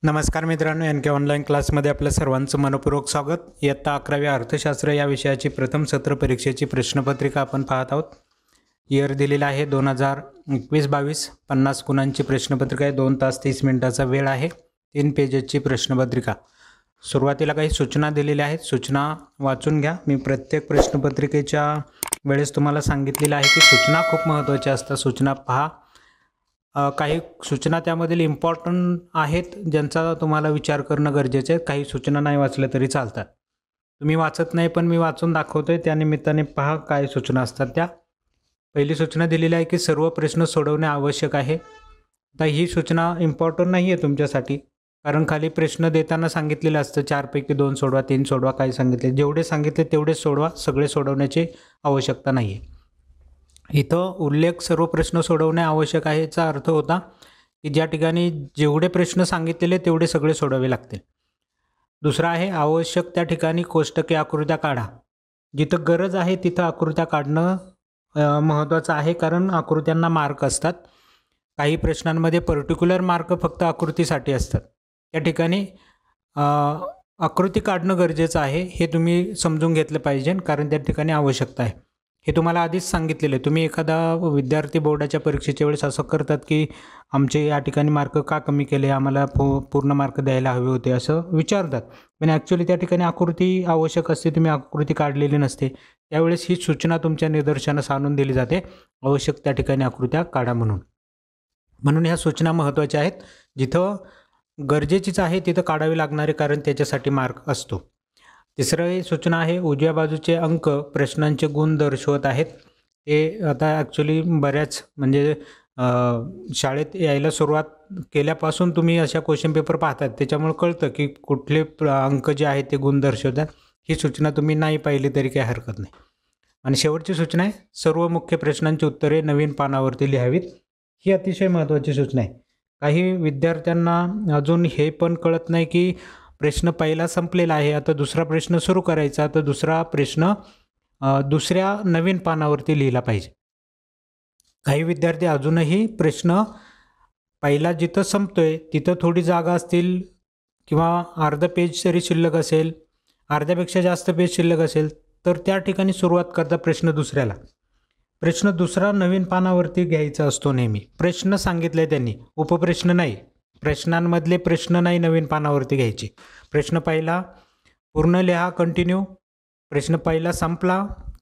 नमस्कार मित्रांनो, एन के ऑनलाईन क्लासमध्ये आपलं सर्वांचं मनपूर्वक स्वागत. इयत्ता 11वी अर्थशास्त्र या विषयाची प्रथम सत्र परीक्षेची प्रश्नपत्रिका आपण पाहत आहोत. इयर दिलेला आहे 2021-22. 50 गुणांची प्रश्नपत्रिका आहे. 2 तास 30 मिनिटाचा वेळ आहे. 3 पेजेसची प्रश्नपत्रिका. सुरुवातीला काही सूचना दिलेल्या आहेत, सूचना वाचून घ्या. मी प्रत्येक प्रश्नपत्रिकेच्या वेळेस तुम्हाला सांगितलेलं आहे की सूचना खूप महत्त्वाच्या असतात. सूचना पहा. काही सूचना त्यामधील इम्पॉर्टंट आहेत, ज्यांचा तुम्हाला विचार करणं गरजेचं आहे. काही सूचना नाही वाचल्या तरी चालतात. तुम्ही वाचत नाही, पण मी वाचून दाखवतोय, त्यानिमित्ताने पहा काय सूचना असतात त्या. पहिली सूचना दिलेली आहे की सर्व प्रश्न सोडवणे आवश्यक आहे. आता ही सूचना इम्पॉर्टंट नाही आहे तुमच्यासाठी, कारण खाली प्रश्न देताना सांगितलेलं असतं 4 पैकी 2 सोडवा, 3 सोडवा, काय सांगितले. जेवढे सांगितले तेवढेच सोडवा, सगळे सोडवण्याची आवश्यकता नाही आहे. इथं उल्लेख सर्व प्रश्न सोडवणे आवश्यक आहे याचा अर्थ होता की ज्या ठिकाणी जेवढे प्रश्न सांगितलेले तेवढे सगळे सोडवावे लागतील. दुसरा आहे आवश्यक त्या ठिकाणी कोष्टके आकृत्या काढा. जिथं गरज आहे तिथं आकृत्या काढणं महत्त्वाचं आहे, कारण आकृत्यांना मार्क असतात. काही प्रश्नांमध्ये पर्टिक्युलर मार्क फक्त आकृतीसाठी असतात. त्या ठिकाणी आकृती काढणं गरजेचं आहे, हे तुम्ही समजून घेतलं पाहिजे, कारण त्या ठिकाणी आवश्यकता आहे. हे तुम्हाला आधीच सांगितलेलं आहे. तुम्ही एखादा विद्यार्थी बोर्डाच्या परीक्षेच्या वेळेस असं करतात की आमचे या ठिकाणी मार्क का कमी केले, आम्हाला पूर्ण मार्क द्यायला हवे होते, असं विचारतात. पण ॲक्च्युली त्या ठिकाणी आकृती आवश्यक असते, तुम्ही आकृती काढलेली नसते. त्यावेळेस ही सूचना तुमच्या निदर्शनास आणून दिली जाते, आवश्यक त्या ठिकाणी आकृत्या काढा म्हणून ह्या सूचना महत्त्वाच्या आहेत. जिथं गरजेचीच आहे तिथं काढावी लागणारे, कारण त्याच्यासाठी मार्क असतो. तिसरं सूचना आहे उजव्या बाजूचे अंक प्रश्नांचे गुण दर्शवत आहेत. ते आता ॲक्च्युली बऱ्याच म्हणजे शाळेत यायला सुरुवात केल्यापासून तुम्ही अशा क्वेश्चन पेपर पाहतात, त्याच्यामुळे कळतं की कुठले अंक जे आहेत ते गुण दर्शवतात. ही सूचना तुम्ही नाही पाहिली तरी काही हरकत नाही. आणि शेवटची सूचना आहे सर्व मुख्य प्रश्नांची उत्तरे नवीन पानावरती लिहावीत. ही अतिशय महत्त्वाची सूचना आहे. काही विद्यार्थ्यांना अजून हे पण कळत नाही की प्रश्न पहिला संपलेला आहे, आता दुसरा प्रश्न सुरू करायचा, तर दुसरा प्रश्न दुसऱ्या नवीन पानावरती लिहिला पाहिजे. काही विद्यार्थी अजूनही प्रश्न पहिला जिथं संपतोय तिथं थोडी जागा असतील किंवा अर्धा पेज जरी शिल्लक असेल, अर्ध्यापेक्षा जास्त पेज शिल्लक असेल, तर त्या ठिकाणी सुरुवात करता प्रश्न दुसऱ्याला. प्रश्न दुसरा नवीन पानावरती घ्यायचा असतो नेहमी. प्रश्न सांगितले त्यांनी, उपप्रश्न नाही. प्रश्नांमधले प्रश्न नाही नवीन पानावरती घ्यायचे. प्रश्न पहिला पूर्ण लिहा, कंटिन्यू. प्रश्न पहिला संपला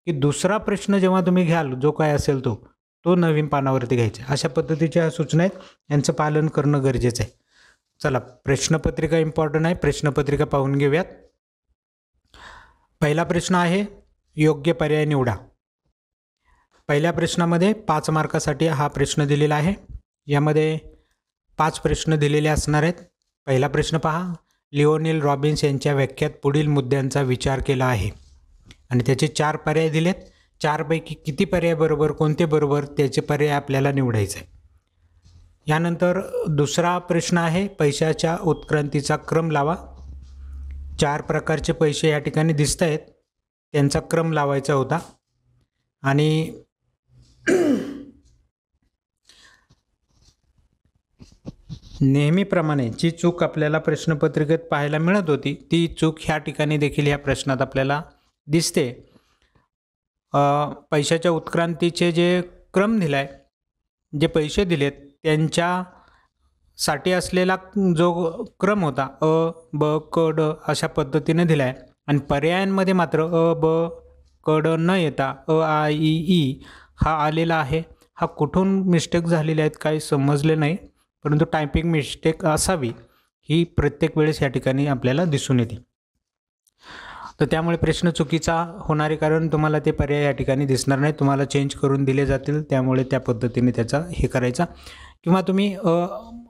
की दुसरा प्रश्न जेव्हा तुम्ही घ्याल, जो काय असेल तो नवीन पानावरती घ्यायचा. अशा पद्धतीच्या सूचना आहेत, यांचं पालन करणं गरजेचं आहे. चला, प्रश्नपत्रिका इम्पॉर्टंट आहे, प्रश्नपत्रिका पाहून घेऊयात. पहिला प्रश्न आहे योग्य पर्याय निवडा. पहिल्या प्रश्नामध्ये 5 मार्कासाठी हा प्रश्न दिलेला आहे. यामध्ये 5 प्रश्न दिलेले असणार आहेत. पहिला प्रश्न पहा. लिओनेल रॉबिन्स यांच्या व्याख्यात पुढील मुद्द्यांचा विचार केला आहे आणि त्याचे 4 पर्याय दिलेत. 4 पैकी किती पर्याय बरोबर, कोणते बरोबर, त्याचे पर्याय आपल्याला निवडायचे आहे. यानंतर दुसरा प्रश्न आहे पैशाच्या उत्क्रांतीचा क्रम लावा. 4 प्रकारचे पैसे या ठिकाणी दिसत आहेत, त्यांचा क्रम लावायचा होता. आणि नेहमीप्रमाणे जी चूक आपल्याला प्रश्नपत्रिकेत पाहायला मिळत होती, ती चूक ह्या ठिकाणी देखील ह्या प्रश्नात आपल्याला दिसते. पैशाच्या उत्क्रांतीचे जे क्रम दिला आहे, जे पैसे दिलेत त्यांच्यासाठी असलेला जो क्रम होता अ, ब, क, ड अशा पद्धतीने दिला आहे. आणि पर्यायांमध्ये मात्र अ, ब, क, ड न येता अ, आ, इ, ई हा आलेला आहे. हा कुठून मिस्टेक झालेले आहेत काही समजले नाही, परंतु टायपिंग मिस्टेक असावी ही प्रत्येक वेळेस या ठिकाणी आपल्याला दिसून येते. तर त्यामुळे प्रश्न चुकीचा होणारे, कारण तुम्हाला ते पर्याय या ठिकाणी दिसणार नाही, तुम्हाला चेंज करून दिले जातील. त्यामुळे त्या पद्धतीने त्याचा हे करायचा. किंवा तुम्ही अ,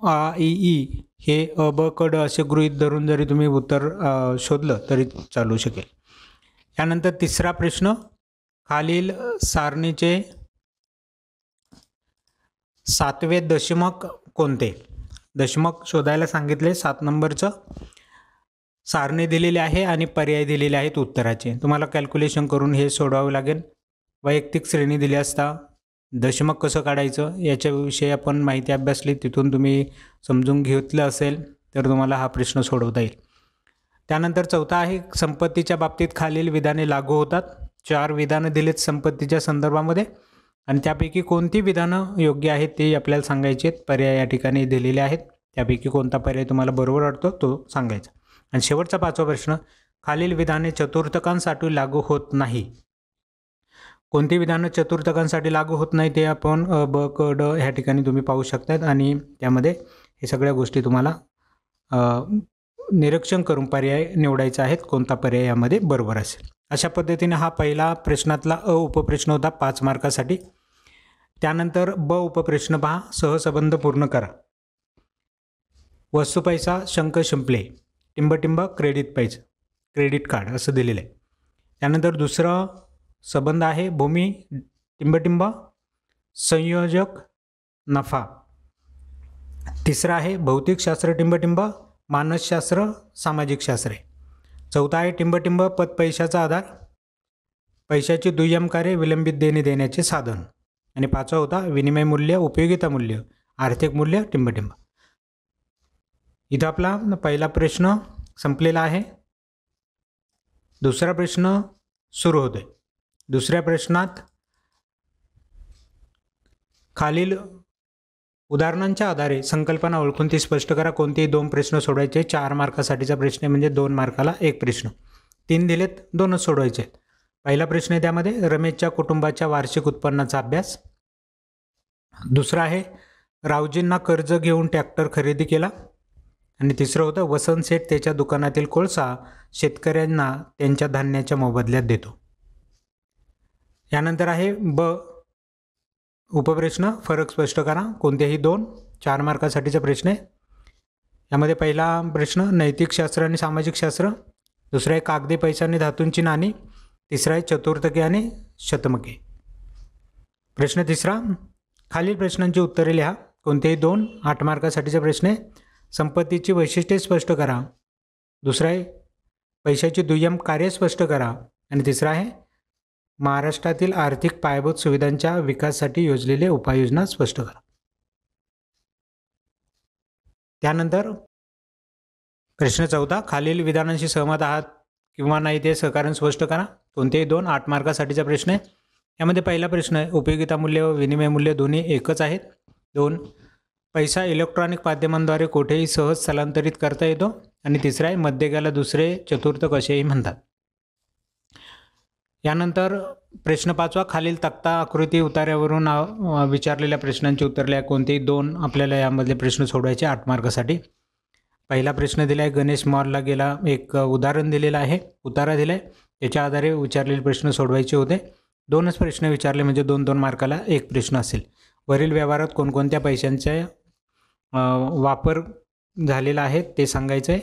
आ, इ, ई हे अ, ब, क, ड असे गृहीत धरून जरी तुम्ही उत्तर शोधलं तरी चालू शकेल. यानंतर तिसरा प्रश्न. खालील सारणीचे 7वे दशमक कोणते? दशमक शोधायला सांगितले. 7 नंबरचं सारणी दिलेली आहे आणि पर्याय दिलेले आहेत उत्तराचे. तुम्हाला कॅल्क्युलेशन करून हे सोडवावं लागेल. वैयक्तिक श्रेणी दिली असता दशमक कसं काढायचं याच्याविषयी आपण माहिती अभ्यासली, तिथून तुम्ही समजून घेतलं असेल तर तुम्हाला हा प्रश्न सोडवता येईल. त्यानंतर चौथा आहे संपत्तीच्या बाबतीत खालील विधाने लागू होतात. 4 विधानं दिलेत संपत्तीच्या संदर्भामध्ये आणि त्यापैकी कोणती विधानं योग्य आहेत ते आपल्याला सांगायचे आहेत. पर्याय या ठिकाणी दिलेले आहेत. त्यापैकी कोणता पर्याय तुम्हाला बरोबर वाटतो तो सांगायचा. आणि शेवटचा 5वा प्रश्न, खालील विधाने चतुर्थकांसाठी लागू होत नाही. कोणती विधानं चतुर्थकांसाठी लागू होत नाही ते आपण ब क ड ह्या ठिकाणी तुम्ही पाहू शकतात आणि त्यामध्ये हे सगळ्या गोष्टी तुम्हाला निरीक्षण करून पर्याय निवडायचा आहेत, कोणता पर्याय यामध्ये बरोबर असेल. अशा पद्धतीने हा पहिला प्रश्नातला अ उपप्रश्न होता 5 मार्कासाठी. त्यानंतर ब उपप्रश्न पहा, सहसंबंध पूर्ण करा. वस्तू पैसा शंख शिंपले, टिंबटिंब क्रेडिट कार्ड असं दिलेलं आहे. त्यानंतर दुसरं संबंध आहे भूमी टिंबटिंब संयोजक नफा. तिसरा आहे भौतिकशास्त्र टिंबटिंब मानसशास्त्र सामाजिक शास्त्र. चौथा आहे टिंबटिंब पत पैशाचा आधार, पैशाची दुय्यम कार्य विलंबित देणे देण्याचे साधन. आणि 5वा होता विनिमय मूल्य उपयोगिता मूल्य आर्थिक मूल्य टिंबटिंब. इथं आपला पहिला प्रश्न संपलेला आहे. दुसरा प्रश्न सुरू होतोय. दुसऱ्या प्रश्नात खालील उदाहरणांच्या आधारे संकल्पना ओळखून ती स्पष्ट करा. कोणतेही 2 प्रश्न सोडवायचे. 4 मार्कासाठीचा प्रश्न आहे म्हणजे 2 मार्काला 1 प्रश्न. 3 दिलेत 2च सोडवायचे आहेत. पहिला प्रश्न आहे त्यामध्ये रमेशच्या कुटुंबाच्या वार्षिक उत्पन्नाचा अभ्यास. दुसरा आहे रावजींना कर्ज घेऊन ट्रॅक्टर खरेदी केला. आणि तिसरं होतं वसंत सेठ त्याच्या दुकानातील कोळसा शेतकऱ्यांना त्यांच्या धान्याच्या मोबदल्यात देतो. यानंतर आहे ब उपप्रश्न फरक स्पष्ट करा. कोणतेही 2 4 मार्कासाठीचा प्रश्न आहे. यामध्ये पहिला प्रश्न नैतिक शास्त्र आणि सामाजिक शास्त्र. दुसरा आहे कागदी पैसा आणि धातूंची नाणी. तिसरा आहे चतुर्थके आणि शतमके. प्रश्न तिसरा, खालील प्रश्नांची उत्तरे लिहा. कोणतेही 2 8 मार्कासाठीचा प्रश्न आहे. संपत्तीची वैशिष्ट्ये स्पष्ट करा. दुसरा आहे पैशाची दुय्यम कार्य स्पष्ट करा. आणि तिसरा आहे महाराष्ट्रातील आर्थिक पायाभूत सुविधांच्या विकासासाठी योजलेले उपाययोजना स्पष्ट करा. त्यानंतर प्रश्न 14, खालील विधानांशी सहमत आहात किंवा नाही ते सहकारण स्पष्ट करा. कोणतेही 2 8 मार्कासाठीचा प्रश्न आहे. यामध्ये पहिला प्रश्न आहे उपयोगिता मूल्य व विनिमय मूल्य दोन्ही एकच आहेत. 2 पैसा इलेक्ट्रॉनिक माध्यमांद्वारे कुठेही सहज स्थलांतरित करता येतो. आणि तिसरा आहे मध्यगाला दुसरे चतुर्थक असेही म्हणतात. यानंतर प्रश्न 5वा, खालील तक्ता आकृती उतार्यावरून विचारलेल्या प्रश्नांची उत्तरे लिहा. कोणतेही 2 आपल्याला यामधले प्रश्न सोडवायचे 8 मार्कासाठी. पहिला प्रश्न दिला आहे गणेश मॉलला गेला. एक उदाहरण दिलेलं आहे, उतारा दिला आहे, त्याच्या आधारे विचारलेले प्रश्न सोडवायचे होते. 2च प्रश्न विचारले म्हणजे 2-2 मार्काला 1 प्रश्न असेल. वरील व्यवहारात कोणकोणत्या पैशांचा वापर झालेला आहे ते सांगायचं आहे.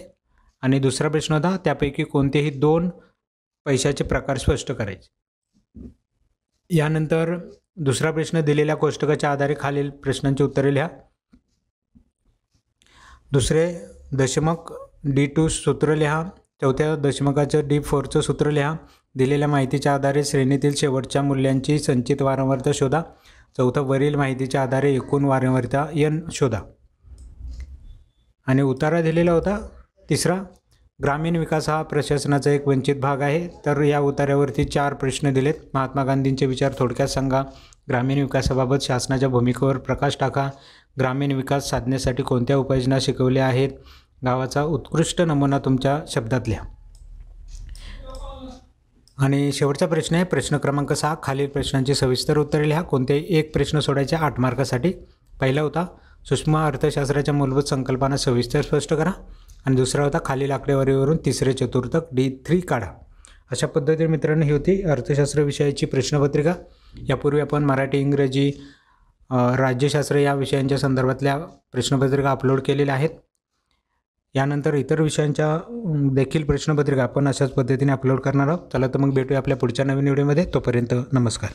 आणि दुसरा प्रश्न होता त्यापैकी कोणतेही 2 पैशाचे प्रकार स्पष्ट करायचे. यानंतर दुसरा प्रश्न दिलेल्या कोष्टकाच्या आधारे खालील प्रश्नांची उत्तरे लिहा. दुसरे दशमक D2 सूत्र लिहा. चौथ्या दशमकाचं D4चं सूत्र लिहा. दिलेल्या माहितीच्या आधारे श्रेणीतील शेवटच्या मूल्यांची संचित वारंवारता शोधा. चौथं वरील माहितीच्या आधारे एकूण वारंवारता n शोधा. आणि उतारा दिलेला होता तिसरा, ग्रामीण विकास हा प्रशासनाचा एक वंचित भाग आहे. तर या उतार्यावरती 4 प्रश्न दिलेत. महात्मा गांधींचे विचार थोडक्यात सांगा. ग्रामीण विकासाबाबत शासनाच्या भूमिकेवर प्रकाश टाका. ग्रामीण विकास साधण्यासाठी कोणत्या उपाययोजना शिकवल्या आहेत. गावाचा उत्कृष्ट नमुना तुमच्या शब्दात लिहा. आणि शेवटचा प्रश्न आहे प्रश्न क्रमांक 6, खालील प्रश्नांची सविस्तर उत्तरे लिहा. कोणतेही 1 प्रश्न सोडायचे 8 मार्कासाठी. पहिला होता सूक्ष्म अर्थशास्त्राच्या मूलभूत संकल्पना सविस्तर स्पष्ट करा. आणि दुसरा होता खालील आकडेवारीवरून तिसरे चतुर्थक D3 काढा. अशा पद्धतीने मित्रांनो ही होती अर्थशास्त्र विषयाची प्रश्नपत्रिका. यापूर्वी आपण मराठी, इंग्रजी, राज्यशास्त्र या विषयांच्या संदर्भातल्या प्रश्नपत्रिका अपलोड केलेल्या आहेत. यानंतर इतर विषयांच्या देखील प्रश्नपत्रिका आपण अशाच पद्धतीने अपलोड करणार आहोत. चला तर मग भेटूया आपल्या पुढच्या नवीन व्हिडिओमध्ये. तोपर्यंत नमस्कार.